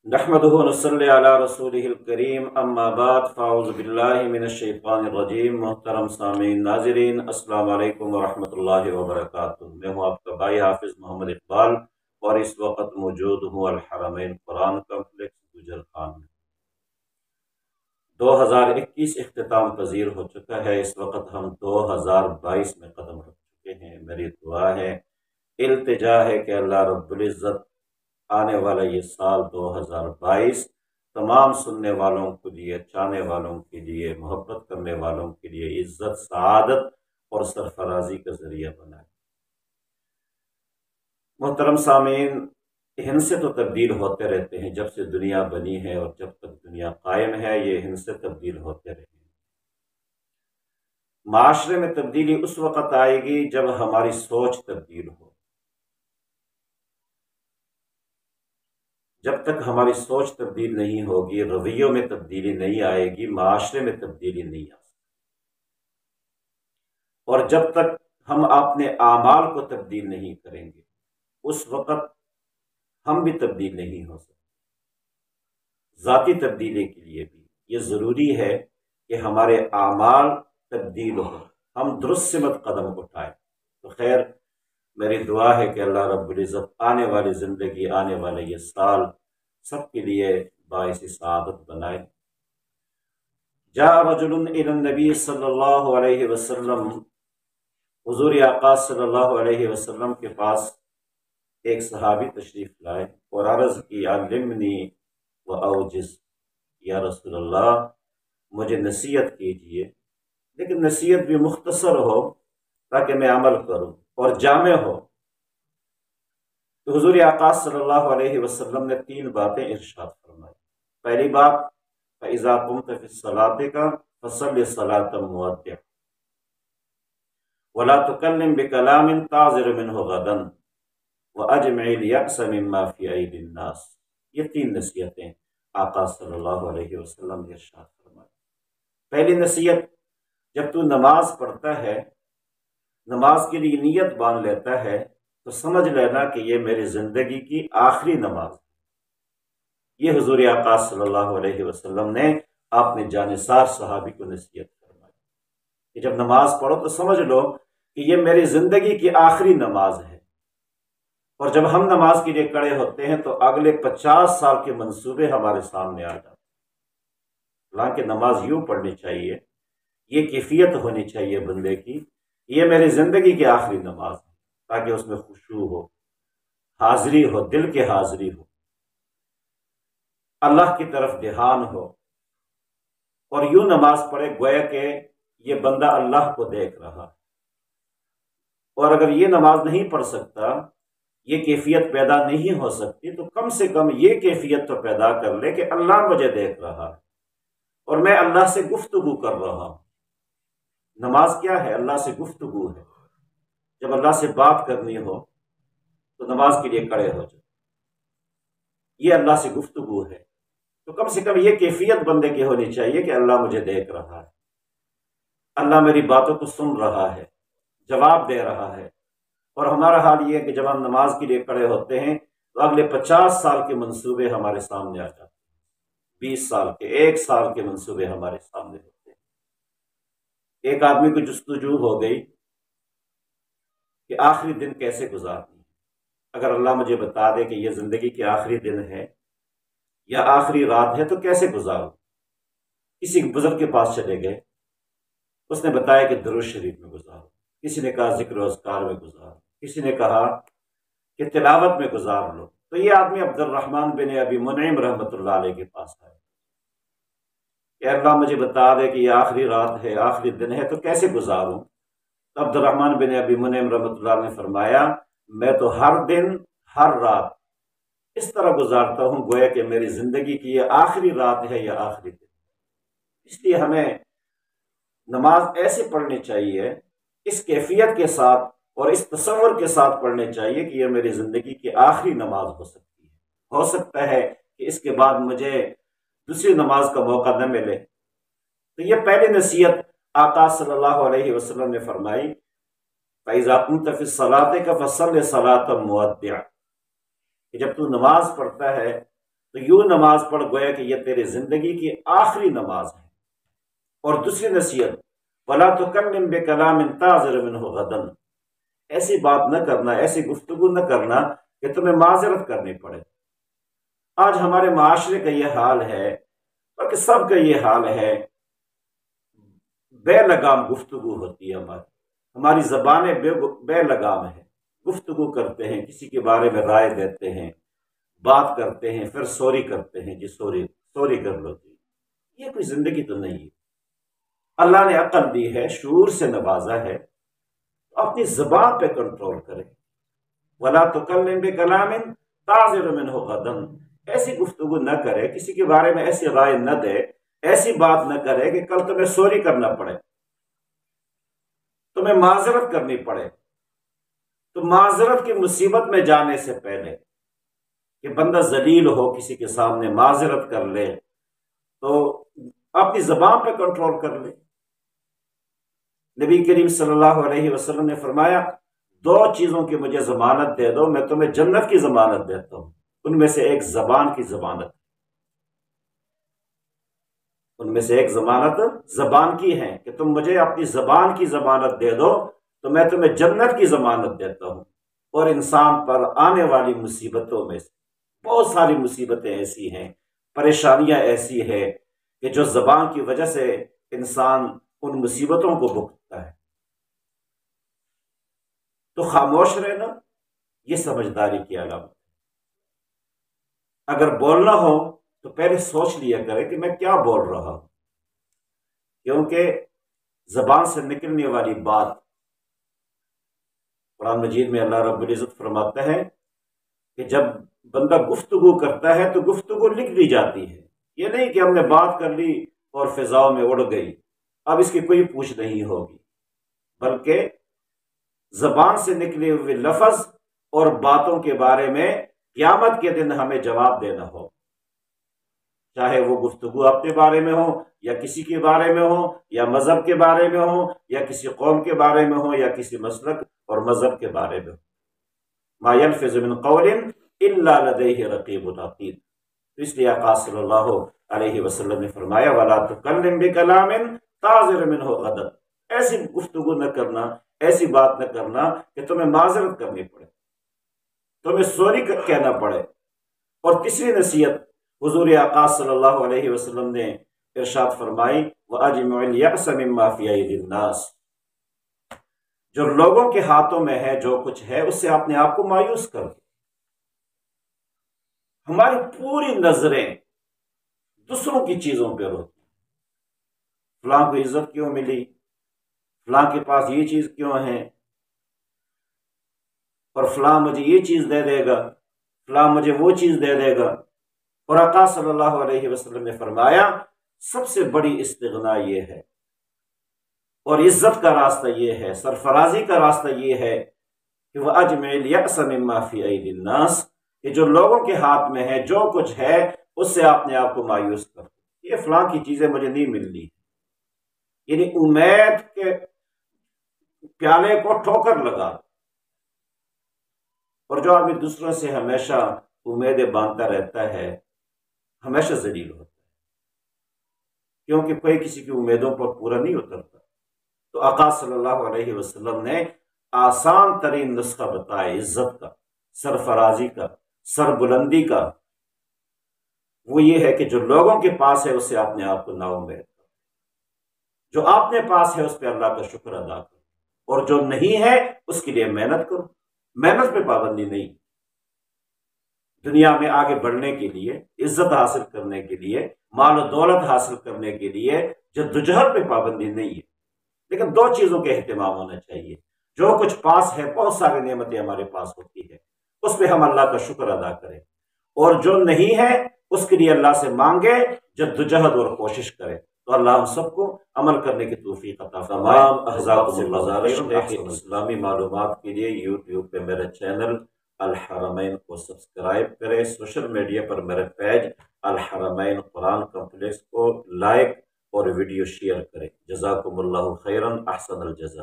نحمدہ ونصلی علی رسولہ الکریم اما بعد فاعوذ باللہ من الشیطان الرجیم۔ محترم سامعین ناظرین، السلام علیکم ورحمۃ اللہ وبرکاتہ۔ میں ہوں آپ کا بھائی حافظ محمد اقبال اور اس وقت موجود ہوں الحرمین قرآن کمپلیکس گجر خان میں۔ 2021 اختتام پذیر ہو چکا ہے، اس وقت ہم 2022 میں قدم رکھ چکے ہیں۔ میری دعا ہے، التجا ہے کہ اللہ رب العزت آنے والا یہ سال 2022 تمام سننے والوں کے لیے، چاہنے والوں کے لیے، محبت کرنے والوں کے لیے عزت، سعادت اور سرفرازی کا ذریعہ بنائے۔ محترم سامعین، ہند سے تو تبدیل ہوتے رہتے ہیں، جب سے دنیا بنی ہے اور جب تک دنیا قائم ہے یہ ہند سے تبدیل ہوتے رہے ہیں۔ معاشرے میں تبدیلی اس وقت آئے گی جب ہماری سوچ تبدیل ہو۔ جب تک ہماری سوچ تبدیل نہیں ہوگی، رویوں میں تبدیلی نہیں آئے گی، معاشرے میں تبدیلی نہیں آ سکتی۔ اور جب تک ہم اپنے اعمال کو تبدیل نہیں کریں گے، اس وقت ہم بھی تبدیل نہیں ہو سکتے۔ ذاتی تبدیلی کے لیے بھی یہ ضروری ہے کہ ہمارے اعمال تبدیل ہو، ہم درست سمت قدم اٹھائیں۔ تو خیر، میری دعا ہے کہ اللہ رب العزت آنے والی زندگی، آنے والے یہ سال سب کے لیے باعث سعادت بنائے۔ جاء رجل الی النبی صلی اللہ علیہ وسلم، حضور آقا صلی اللہ علیہ وسلم کے پاس ایک صحابی تشریف لائے اور عرض کی، علمنی و اوجز، یا رسول اللہ مجھے نصیحت کیجئے، لیکن نصیحت بھی مختصر ہو تاکہ میں عمل کروں اور جامع ہو۔ تو حضور آقا صلی اللہ علیہ وسلم نے 3 باتیں ارشاد فرمائی۔ پہلی بات، فَإِذَا قُمْتَ فِي الصَّلَاةِ فَصَلِّ صَلَاةً مُوَدِّعًا وَلَا تُكَلِّمْ بِكَلَامٍ تَعْذِرُ مِنْهُ غَدًا وَأَجْمِعِ الْيَأْسَ مِمَّا فِي أَيْدِي النَّاسِ۔ یہ 3 نصیحتیں آقا صلی اللہ علیہ وسلم نے ارشاد فرمائی۔ پہلی نصیحت، جب تو نماز پڑھتا ہے، نماز کے لیے نیت باندھ لیتا ہے، تو سمجھ لینا کہ یہ میری زندگی کی آخری نماز ہے۔ یہ حضور آقا صلی اللہ علیہ وسلم نے اپنے جانثار صحابی کو نصیحت فرمائی کہ جب نماز پڑھو تو سمجھ لو کہ یہ میری زندگی کی آخری نماز ہے۔ اور جب ہم نماز کے لیے کھڑے ہوتے ہیں تو اگلے 50 سال کے منصوبے ہمارے سامنے آ جاتے ہیں۔ حالانکہ نماز یوں پڑھنی چاہیے، یہ کیفیت ہونی چاہیے بندے کی، یہ میری زندگی کی آخری نماز ہے، تاکہ اس میں خشوع ہو، حاضری ہو، دل کی حاضری ہو، اللہ کی طرف دھیان ہو، اور یوں نماز پڑھے گویا کہ یہ بندہ اللہ کو دیکھ رہا ہے۔ اور اگر یہ نماز نہیں پڑھ سکتا، یہ کیفیت پیدا نہیں ہو سکتی، تو کم سے کم یہ کیفیت تو پیدا کر لے کہ اللہ مجھے دیکھ رہا ہے اور میں اللہ سے گفتگو کر رہا ہوں۔ نماز کیا ہے؟ اللہ سے گفتگو ہے۔ جب اللہ سے بات کرنی ہو تو نماز کے لیے کھڑے ہو جائے، یہ اللہ سے گفتگو ہے۔ تو کم سے کم یہ کیفیت بندے کی ہونی چاہیے کہ اللہ مجھے دیکھ رہا ہے، اللہ میری باتوں کو سن رہا ہے، جواب دے رہا ہے۔ اور ہمارا حال یہ ہے کہ جب ہم نماز کے لیے کھڑے ہوتے ہیں تو اگلے 50 سال کے منصوبے ہمارے سامنے آ جاتے ہیں، 20 سال کے، 1 سال کے منصوبے ہمارے سامنے ہوتے ہیں۔ ایک آدمی کو جستجو ہو گئی کہ آخری دن کیسے گزارنی ہے۔ اگر اللہ مجھے بتا دے کہ یہ زندگی کے آخری دن ہے یا آخری رات ہے تو کیسے گزاروں؟ کسی بزرگ کے پاس چلے گئے، اس نے بتایا کہ درود شریف میں گزارو، کسی نے کہا ذکر و اذکار میں گزارو، کسی نے کہا کہ تلاوت میں گزار لو۔ تو یہ آدمی عبد الرحمن بن ابی منعم رحمۃ اللہ علیہ کے پاس آئے کہ اللہ مجھے بتا دے کہ یہ آخری رات ہے، آخری دن ہے، تو کیسے گزاروں؟ تو عبد الرحمن بن ابی منعم رحمۃ اللہ نے فرمایا، میں تو ہر دن، ہر رات اس طرح گزارتا ہوں گویا کہ میری زندگی کی یہ آخری رات ہے یا آخری دن۔ اس لیے ہمیں نماز ایسے پڑھنی چاہیے، اس کیفیت کے ساتھ اور اس تصور کے ساتھ پڑھنے چاہیے کہ یہ میری زندگی کی آخری نماز ہو سکتی ہے۔ ہو سکتا ہے کہ اس کے بعد مجھے دوسری نماز کا موقع نہ ملے۔ تو یہ پہلی نصیحت آقا صلی اللہ علیہ وسلم نے فرمائی، فَإِذَا قُمْتَ فِي الصَّلَاةِ فَصَلِّ صَلَاةً مُوَدِّعًا، کہ جب تو نماز پڑھتا ہے تو یوں نماز پڑھ گویا کہ یہ تیری زندگی کی آخری نماز ہے۔ اور دوسری نصیحت، وَلَا تُكَلِّمْ بِكَلَامٍ تَعْذِرُ مِنْهُ غَدًا، ایسی بات نہ کرنا، ایسی گفتگو نہ کرنا کہ تمہیں معذرت کرنی پڑے۔ آج ہمارے معاشرے کا یہ حال ہے، بلکہ سب کا یہ حال ہے، بے لگام گفتگو ہوتی ہے، ہماری زبانیں بے لگام ہے، گفتگو کرتے ہیں، کسی کے بارے میں رائے دیتے ہیں، بات کرتے ہیں، پھر سوری کرتے ہیں، جی سوری کر لو جی۔ یہ کوئی زندگی تو نہیں ہے۔ اللہ نے عقل دی ہے، شعور سے نوازا ہے، اپنی زبان پہ کنٹرول کرے۔ وَلَا تُكَلِّمْ بِكَلَامٍ تَعْذِرُ مِنْهُ غَدًا، ایسی گفتگو نہ کرے، کسی کے بارے میں ایسی رائے نہ دے، ایسی بات نہ کرے کہ کل تمہیں سوری کرنا پڑے، تمہیں معذرت کرنی پڑے۔ تو معذرت کی مصیبت میں جانے سے پہلے کہ بندہ ذلیل ہو، کسی کے سامنے معذرت کر لے، تو اپنی زبان پہ کنٹرول کر لے۔ نبی کریم صلی اللہ علیہ وسلم نے فرمایا، 2 چیزوں کی مجھے ضمانت دے دو، میں تمہیں جنت کی ضمانت دیتا ہوں۔ ان میں سے ایک زبان کی ضمانت، ان میں سے ایک ضمانت زبان کی ہے کہ تم مجھے اپنی زبان کی ضمانت دے دو تو میں تمہیں جنت کی ضمانت دیتا ہوں۔ اور انسان پر آنے والی مصیبتوں میں سے بہت ساری مصیبتیں ایسی ہیں، پریشانیاں ایسی ہیں کہ جو زبان کی وجہ سے انسان ان مصیبتوں کو بھگتتا ہے۔ تو خاموش رہنا یہ سمجھداری کی علامت ہے۔ اگر بولنا ہو تو پہلے سوچ لیا کرے کہ میں کیا بول رہا ہوں، کیونکہ زبان سے نکلنے والی بات، قرآن مجید میں اللہ رب العزت فرماتا ہے کہ جب بندہ گفتگو کرتا ہے تو گفتگو لکھ دی جاتی ہے۔ یہ نہیں کہ ہم نے بات کر لی اور فضاؤں میں اڑ گئی، اب اس کی کوئی پوچھ نہیں ہوگی، بلکہ زبان سے نکلے ہوئے لفظ اور باتوں کے بارے میں قیامت کے دن ہمیں جواب دینا ہو، چاہے وہ گفتگو اپنے بارے میں ہو یا کسی کے بارے میں ہو یا مذہب کے بارے میں ہو یا کسی قوم کے بارے میں ہو یا کسی مسلک اور مذہب کے بارے میں ہو۔ ما یلفظ من قول الا لدیہ رقیب عتید، اس لیے آقا صلی اللہ علیہ وسلم نے فرمایا وَلَا تُكَلِّمْ بِكَلَامٍ تَعْذِرُ مِنْهُ غَدًا، ایسی گفتگو نہ کرنا، ایسی بات نہ کرنا کہ تمہیں معذرت کرنی پڑے، تمہیں سوری کہنا پڑے۔ اور تیسری نصیحت حضور آقا صلی اللہ علیہ وسلم نے ارشاد فرمائی وَأَجْمِعِ الْيَأْسَ مِمَّا فِي أَيْدِي النَّاسِ، جو لوگوں کے ہاتھوں میں ہے، جو کچھ ہے، اس سے اپنے آپ کو مایوس کر دو۔ ہماری پوری نظریں دوسروں کی چیزوں پہ ہوتی، فلاں کو عزت کیوں ملی، فلاں کے پاس یہ چیز کیوں ہے، اور فلاں مجھے یہ چیز دے دے گا، فلاں مجھے وہ چیز دے دے گا۔ اور آقا صلی اللہ علیہ وسلم نے فرمایا سب سے بڑی استغنا یہ ہے، اور عزت کا راستہ یہ ہے، سرفرازی کا راستہ یہ ہے کہ وَأَجْمِعِ الْيَأْسَ مِمَّا فِي أَيْدِي النَّاسِ، کہ جو لوگوں کے ہاتھ میں ہے، جو کچھ ہے، اس سے اپنے آپ کو مایوس کر، یہ فلاں کی چیزیں مجھے نہیں ملنی، یعنی امید کے پیالے کو ٹھوکر لگا۔ اور جو آدمی دوسروں سے ہمیشہ امیدیں باندھتا رہتا ہے ہمیشہ ذلیل ہوتا ہے، کیونکہ کوئی کسی کی امیدوں پر پورا نہیں اترتا۔ تو آقا صلی اللہ علیہ وسلم نے آسان ترین نسخہ بتایا عزت کا، سرفرازی کا، سربلندی کا، وہ یہ ہے کہ جو لوگوں کے پاس ہے اس سے اپنے آپ کو نا امید کرو، جو اپنے پاس ہے اس پہ اللہ کا شکر ادا کرو، اور جو نہیں ہے اس کے لیے محنت کرو۔ محنت پہ پابندی نہیں، دنیا میں آگے بڑھنے کے لیے، عزت حاصل کرنے کے لیے، مال و دولت حاصل کرنے کے لیے جدوجہد پہ پابندی نہیں ہے، لیکن 2 چیزوں کا اہتمام ہونا چاہیے۔ جو کچھ پاس ہے، بہت ساری نعمتیں ہمارے پاس ہوتی ہے، اس پہ ہم اللہ کا شکر ادا کریں، اور جو نہیں ہے اس کے لیے اللہ سے مانگے، جدوجہد اور کوشش کریں۔ تو اللہ ہم سب کو عمل کرنے کی توفیق عطا فرمائے۔ تمام احزاب سے گزارش ہے کہ اسلامی معلومات کے لیے یوٹیوب پہ میرے چینل الحرمین کو سبسکرائب کریں، سوشل میڈیا پر میرے پیج الحرمین قرآن کمپلیکس کو لائک اور ویڈیو شیئر کریں۔ جزاکم اللہ خیرا، احسن الجزا۔